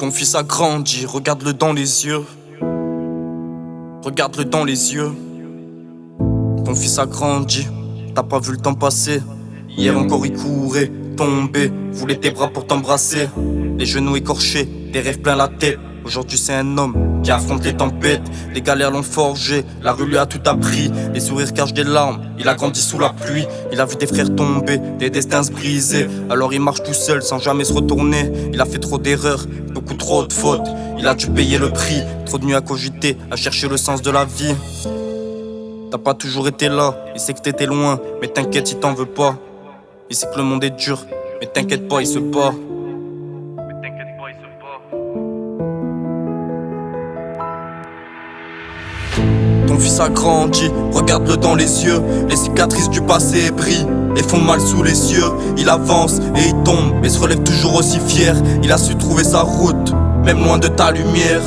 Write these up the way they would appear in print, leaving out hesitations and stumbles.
Ton fils a grandi, regarde-le dans les yeux. Regarde-le dans les yeux. Ton fils a grandi, t'as pas vu le temps passer. Hier encore il courait, tombé, voulait tes bras pour t'embrasser. Les genoux écorchés, des rêves plein la tête. Aujourd'hui c'est un homme qui affronte les tempêtes. Les galères l'ont forgé, la rue lui a tout appris. Les sourires cachent des larmes, il a grandi sous la pluie. Il a vu des frères tomber, des destins se briser. Alors il marche tout seul sans jamais se retourner. Il a fait trop d'erreurs, beaucoup trop de fautes. Il a dû payer le prix, trop de nuits à cogiter, à chercher le sens de la vie. T'as pas toujours été là, il sait que t'étais loin, mais t'inquiète, il t'en veut pas. Il sait que le monde est dur, mais t'inquiète pas, il se bat. Ton fils a grandi, regarde-le dans les yeux. Les cicatrices du passé brillent et font mal sous les cieux. Il avance et il tombe, mais se relève toujours aussi fier. Il a su trouver sa route, même loin de ta lumière.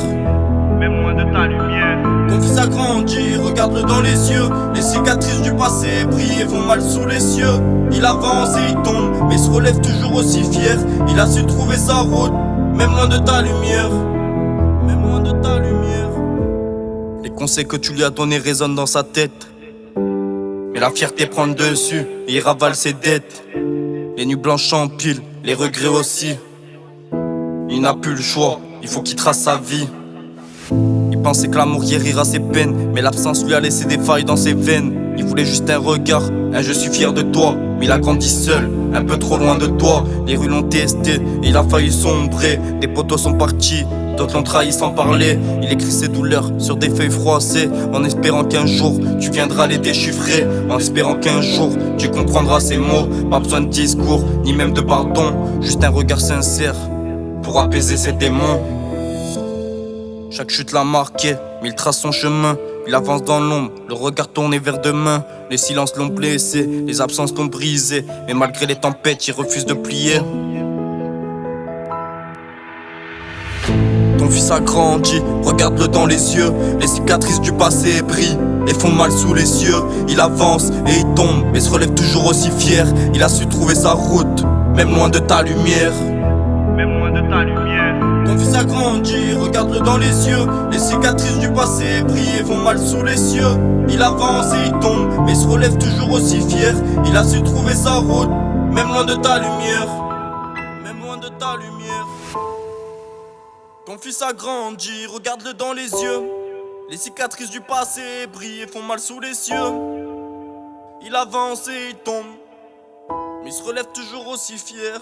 Ton fils a grandi, regarde-le dans les yeux. Les cicatrices du passé brillent et font mal sous les cieux. Il avance et il tombe, mais se relève toujours aussi fier. Il a su trouver sa route, même loin de ta lumière. Les conseils que tu lui as donnés résonnent dans sa tête. Mais la fierté prend le dessus et il ravale ses dettes. Les nuits blanches empilent, les regrets aussi. Il n'a plus le choix, il faut qu'il trace sa vie. Il pensait que l'amour guérira ses peines, mais l'absence lui a laissé des failles dans ses veines. Il voulait juste un regard, un je suis fier de toi. Mais il a grandi seul, un peu trop loin de toi. Les rues l'ont testé et il a failli sombrer. Des potos sont partis, d'autres l'ont trahi sans parler. Il écrit ses douleurs sur des feuilles froissées, en espérant qu'un jour tu viendras les déchiffrer. En espérant qu'un jour tu comprendras ces mots. Pas besoin de discours, ni même de pardon. Juste un regard sincère pour apaiser ses démons. Chaque chute l'a marqué, mais il trace son chemin. Il avance dans l'ombre, le regard tourné vers demain. Les silences l'ont blessé, les absences l'ont brisé. Mais malgré les tempêtes, il refuse de plier. Ton fils a grandi, regarde-le dans les yeux. Les cicatrices du passé brillent et font mal sous les cieux. Il avance et il tombe, mais se relève toujours aussi fier. Il a su trouver sa route, même loin de ta lumière. Ton fils a grandi, regarde-le dans les yeux. Les cicatrices du passé brillent et font mal sous les cieux. Il avance et il tombe, mais se relève toujours aussi fier. Il a su trouver sa route, même loin de ta lumière. Ton fils a grandi, regarde-le dans les yeux. Les cicatrices du passé brillent et font mal sous les cieux. Il avance et il tombe, mais il se relève toujours aussi fier.